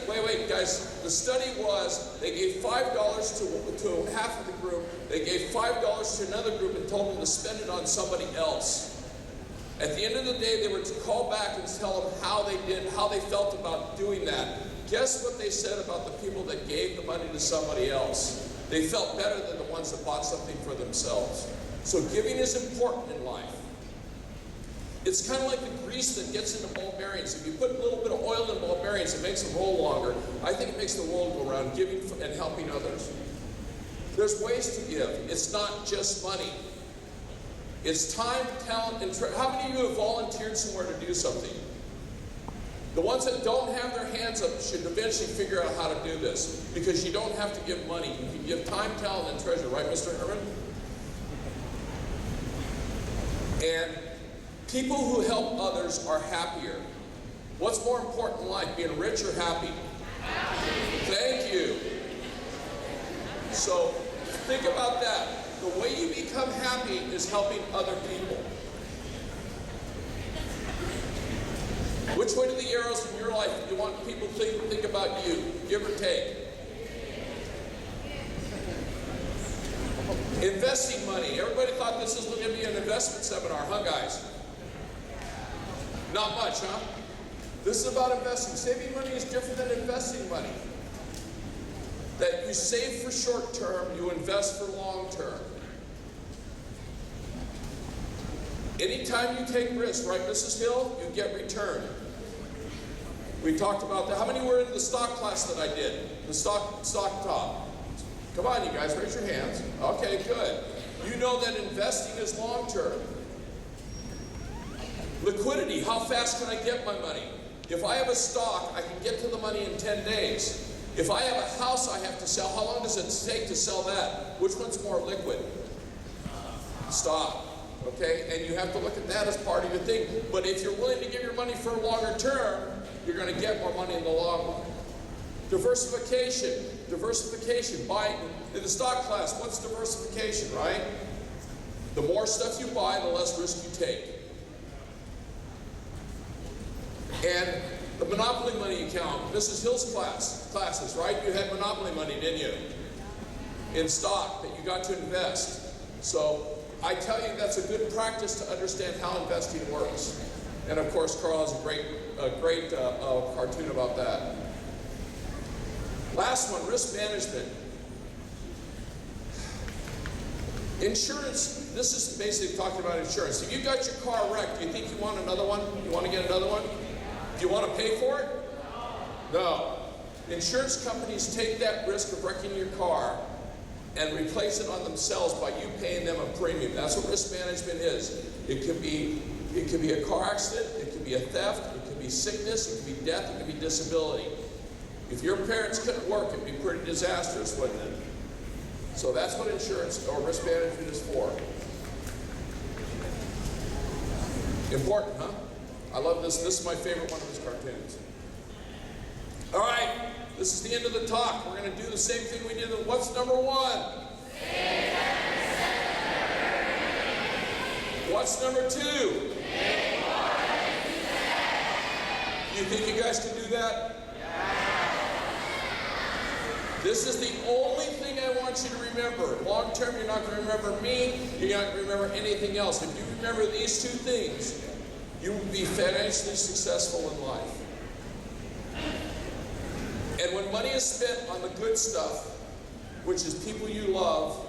wait guys, the study was they gave $5 to half of the group, they gave $5 to another group and told them to spend it on somebody else. At the end of the day, they were to call back and tell them how they felt about doing that. Guess what they said about the people that gave the money to somebody else? They felt better than the ones that bought something for themselves. So giving is important in life. It's kind of like the grease that gets into ball bearings. If you put a little bit of oil in ball bearings, it makes them roll longer. I think it makes the world go around, giving and helping others. There's ways to give. It's not just money. It's time, talent, and how many of you have volunteered somewhere to do something? The ones that don't have their hands up should eventually figure out how to do this, because you don't have to give money. You can give time, talent, and treasure, right, Mr. Herman? And people who help others are happier. What's more important in life, being rich or happy? Thank you. So think about that. The way you become happy is helping other people. Which way do the arrows in your life you want people to think about you? Give or take. Investing money. Everybody thought this was going to be an investment seminar, huh, guys? Not much, huh? This is about investing. Saving money is different than investing money. That you save for short term, you invest for long term. Anytime you take risks, right, Mrs. Hill, you get return. We talked about that. How many were in the stock class that I did? The stock top. Come on, you guys, raise your hands. Okay, good. You know that investing is long term. Liquidity, how fast can I get my money? If I have a stock, I can get to the money in 10 days. If I have a house I have to sell, how long does it take to sell that? Which one's more liquid? Stock. Okay, and you have to look at that as part of your thing. But if you're willing to give your money for a longer term, you're going to get more money in the long run. Diversification. Diversification. Buy in the stock class, what's diversification, right? The more stuff you buy, the less risk you take. And the monopoly money account. Mrs. Hill's classes, right? You had monopoly money, didn't you? In stock that you got to invest. So I tell you, that's a good practice to understand how investing works. And of course, Carl has a great cartoon about that. Last one, risk management. Insurance, this is basically talking about insurance. If you got your car wrecked, do you think you want another one? You want to get another one? Do you want to pay for it? No. Insurance companies take that risk of wrecking your car and replace it on themselves by you paying them a premium. That's what risk management is. It could be a car accident, it could be a theft, it could be sickness, it could be death, it could be disability. If your parents couldn't work, it'd be pretty disastrous, wouldn't it? So that's what insurance or risk management is for. Important, huh? I love this. This is my favorite one of his cartoons. All right, this is the end of the talk. We're going to do the same thing we did. What's number one? What's number two? You think you guys can do that? This is the only thing I want you to remember. Long term, you're not going to remember me. You're not going to remember anything else. If you remember these two things, you will be financially successful in life. And when money is spent on the good stuff, which is people you love,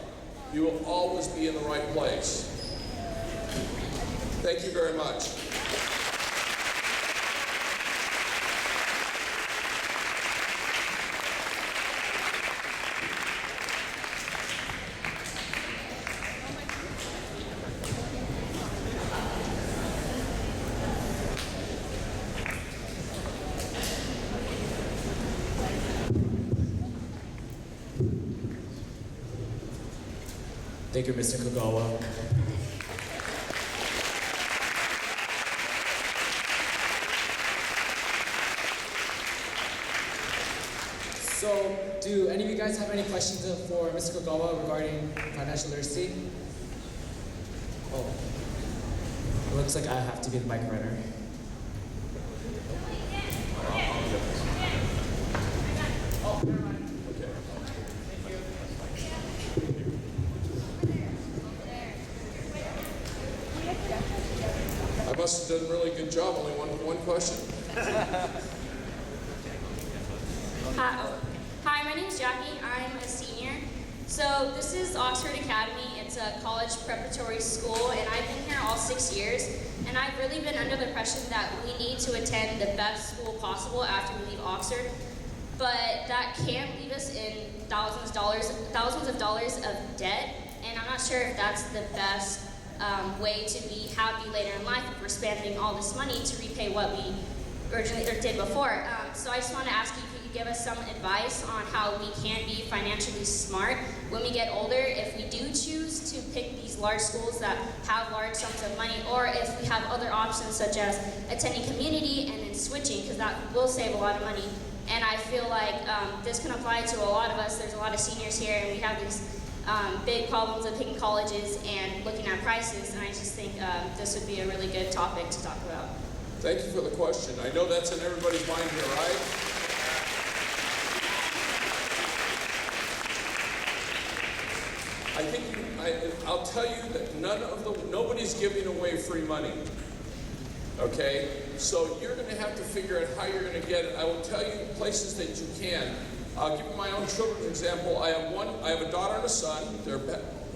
you will always be in the right place. Thank you very much.
Thank you, Mr. Kagawa. So, do any of you guys have any questions for Mr. Kagawa regarding financial literacy? Oh, it looks like I have to be the mic runner. Oh, never mind.
I must must have done a really good job. Only one question.
Hi, my name is Jackie. I'm a senior. So this is Oxford Academy. It's a college preparatory school, and I've been here all 6 years. And I've really been under the impression that we need to attend the best school possible after we leave Oxford. But that can't leave us in thousands of dollars of debt. And I'm not sure if that's the best way to be happy later in life if we're spending all this money to repay what we originally did before. So I just want to ask you if you could give us some advice on how we can be financially smart when we get older, if we do choose to pick these large schools that have large sums of money, or if we have other options such as attending community and then switching, because that will save a lot of money. And I feel like this can apply to a lot of us. There's a lot of seniors here, and we have these big problems of picking colleges and looking at prices, and I just think this would be a really good topic to talk about.
Thank you for the question. I know that's in everybody's mind here, right? I think I'll tell you that nobody's giving away free money. Okay, so you're going to have to figure out how you're going to get it. I will tell you places that you can. I'll give you my own children's example. I have a daughter and a son. They're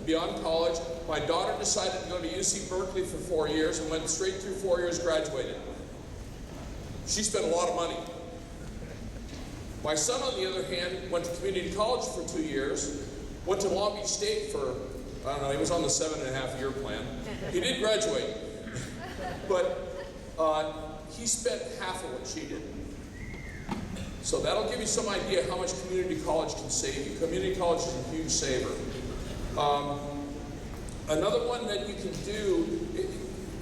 beyond college. My daughter decided to go to UC Berkeley for 4 years and went straight through 4 years, graduated. She spent a lot of money. My son, on the other hand, went to community college for 2 years, went to Long Beach State for, I don't know, he was on the 7.5-year plan. He did graduate, but he spent half of what she did. So that'll give you some idea how much community college can save you. Community college is a huge saver. Another one that you can do,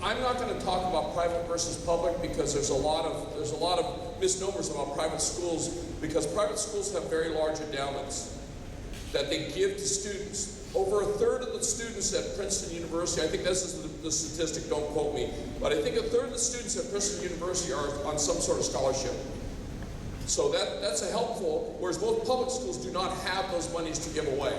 I'm not going to talk about private versus public because there's a lot of misnomers about private schools, because private schools have very large endowments that they give to students. Over a third of the students at Princeton University, I think this is the statistic, don't quote me, but I think a third of the students at Princeton University are on some sort of scholarship. So that's a helpful, whereas most public schools do not have those monies to give away.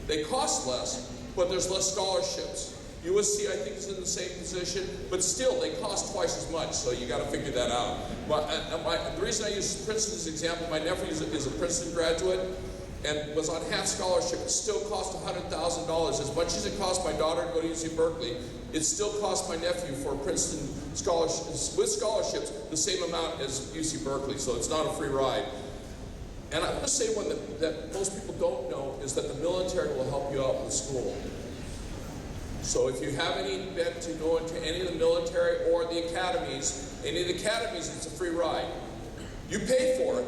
They cost less, but there's less scholarships. USC, I think, is in the same position, but still, they cost twice as much, so you got to figure that out. The reason I use Princeton as an example, my nephew is a Princeton graduate and was on half scholarship. It still cost $100,000. As much as it cost my daughter to go to UC Berkeley, it still cost my nephew for Princeton scholarships, with scholarships, the same amount as UC Berkeley, so it's not a free ride. And I want to say one that most people don't know is that the military will help you out with school. So if you have any bent to go into any of the military or the academies, any of the academies, it's a free ride. You pay for it,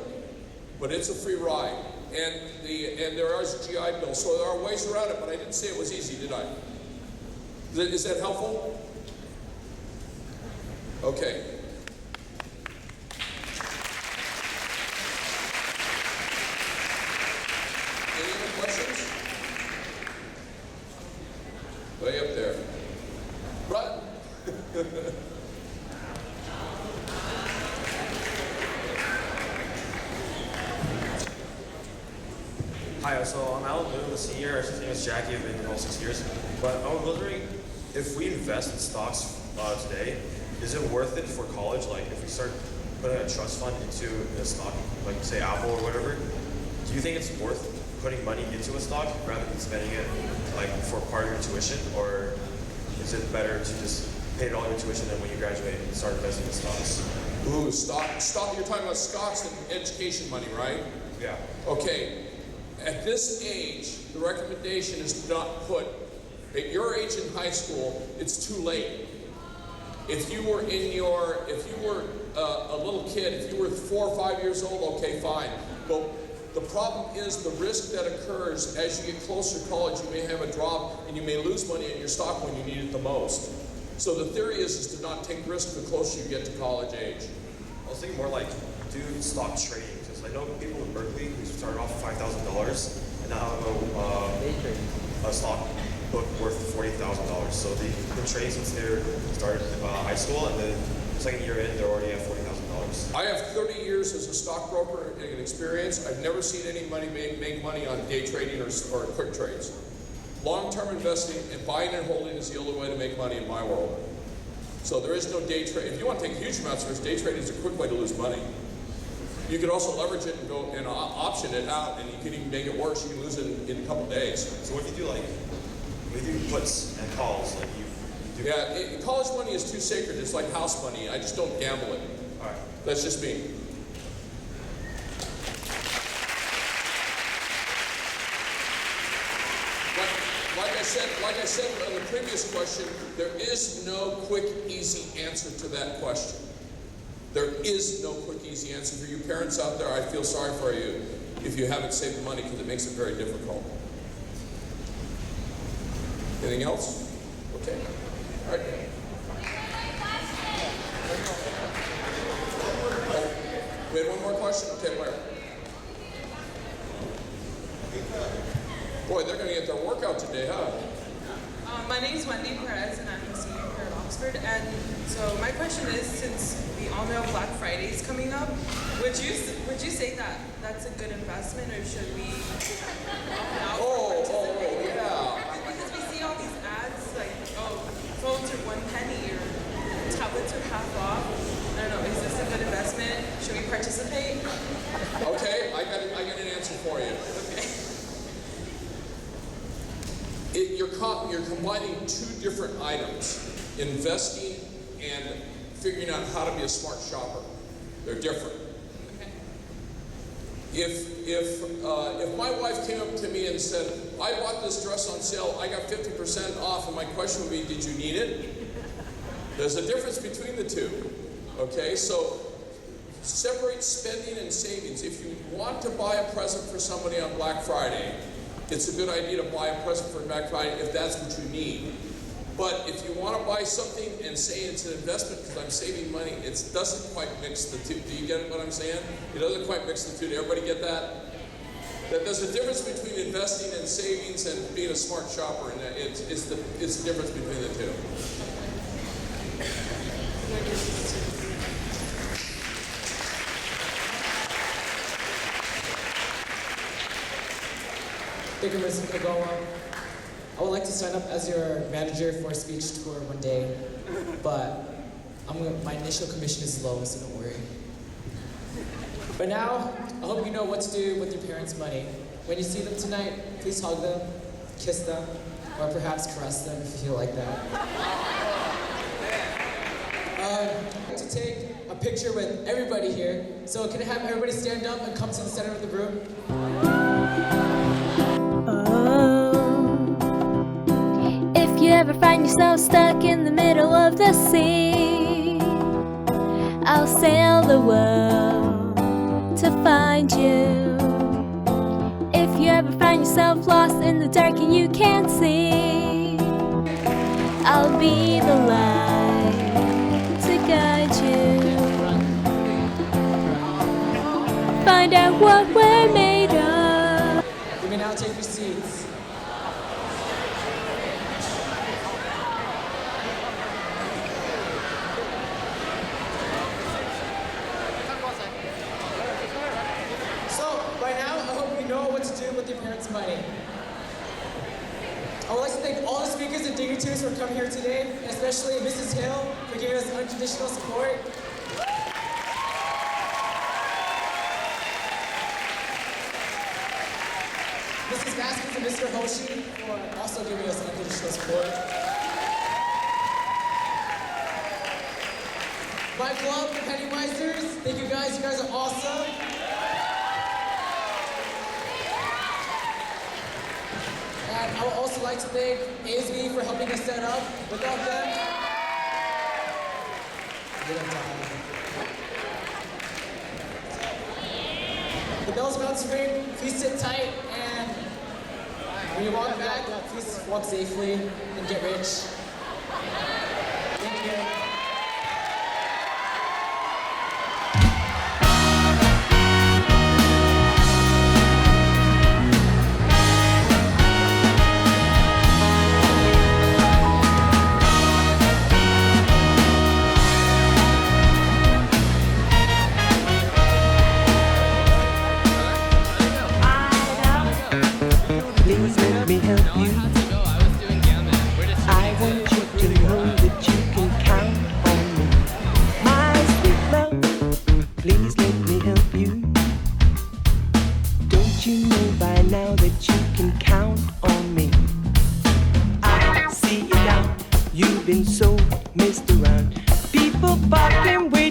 but it's a free ride. And there are GI Bill, so there are ways around it, but I didn't say it was easy, did I? Is that helpful? Okay. Any other questions? Way up there. Run.
Hi, so I'm Alan Blue, I'm a senior. His name is Jackie. I've been here all 6 years. But I was wondering, if we invest in stocks today, is it worth it for college? Like, if we start putting a trust fund into a stock, like say Apple or whatever, do you think it's worth putting money into a stock rather than spending it like for part of your tuition, or is it better to just pay all your tuition and when you graduate and start investing in stocks?
Ooh, stock. You're talking about stocks and education money, right?
Yeah.
Okay. At this age, the recommendation is to not put, at your age in high school, it's too late. If you were a little kid, if you were 4 or 5 years old, okay, fine. But the problem is the risk that occurs as you get closer to college. You may have a drop and you may lose money in your stock when you need it the most. So the theory is to not take risk the closer you get to college age.
I was thinking more like do stock trading, because I know people in Berkeley who started off with $5,000 and now have a stock book worth $40,000. So they've been trading since they started high school, and then second year in, they're already at $40,000.
I have 30 years as a stockbroker and experience. I've never seen anybody make money on day trading or quick trades. Long-term investing and buying and holding is the only way to make money in my world. So there is no day trade. If you want to take huge amounts of risk, day trading is a quick way to lose money. You could also leverage it and go and option it out, and you can even make it worse. You can lose it in a couple days.
So what if you do puts and calls, like you do?
Yeah, college money is too sacred. It's like house money. I just don't gamble it.
All right.
That's just me. Like I said on the previous question, there is no quick, easy answer to that question. There is no quick, easy answer. For you parents out there, I feel sorry for you if you haven't saved the money, because it makes it very difficult. Anything else? Okay. All right. We had one more question? Okay, where? Boy, they're going to get their workout today, huh?
My name is Wendy Perez, and I'm a senior here at Oxford. And so my question is, since we all know Black Friday is coming up, would you say that that's a good investment, or should we opt out?
Yeah.
Because we see all these ads like, oh, phones are $1 or tablets are half off. I don't know. Is this a good investment? Should we participate?
Okay, I got an answer for you.
Okay.
You're combining two different items: investing and figuring out how to be a smart shopper. They're different.
Okay.
If my wife came up to me and said, "I bought this dress on sale, I got 50% off," and my question would be, "Did you need it?" There's a difference between the two. Okay, so separate spending and savings. If you want to buy a present for somebody on Black Friday, it's a good idea to buy a present for Black Friday if that's what you need. But if you want to buy something and say it's an investment because I'm saving money, it doesn't quite mix the two. Do you get what I'm saying? It doesn't quite mix the two. Did everybody get that? That there's a difference between investing and savings and being a smart shopper, and it's the difference between the two.
Thank you, Mr. Kagawa. I would like to sign up as your manager for a speech tour one day, but my initial commission is low, so don't worry. But now, I hope you know what to do with your parents' money. When you see them tonight, please hug them, kiss them, or perhaps caress them if you feel like that. I'd like to take a picture with everybody here, so can I have everybody stand up and come to the center of the room?
If you ever find yourself stuck in the middle of the sea, I'll sail the world to find you. If you ever find yourself lost in the dark and you can't see, I'll be the light to guide you. Find out what we're made of.
You may now take your seats. By now, I hope you know what to do with your parents' money. I would like to thank all the speakers and dignitaries for coming here today, and especially Mrs. Hill for giving us unconditional support. Mrs. Gaskins and Mr. Hoshi for also giving us unconditional support. My club, the Pennywisers, thank you guys are awesome. And I would also like to thank AUHSD for helping us set up. Without them, we don't die. The bell's about to ring. Please sit tight, and when you walk back, please walk safely and get rich. Thank you.
Please let me help you. I want you to know that you can count people popping.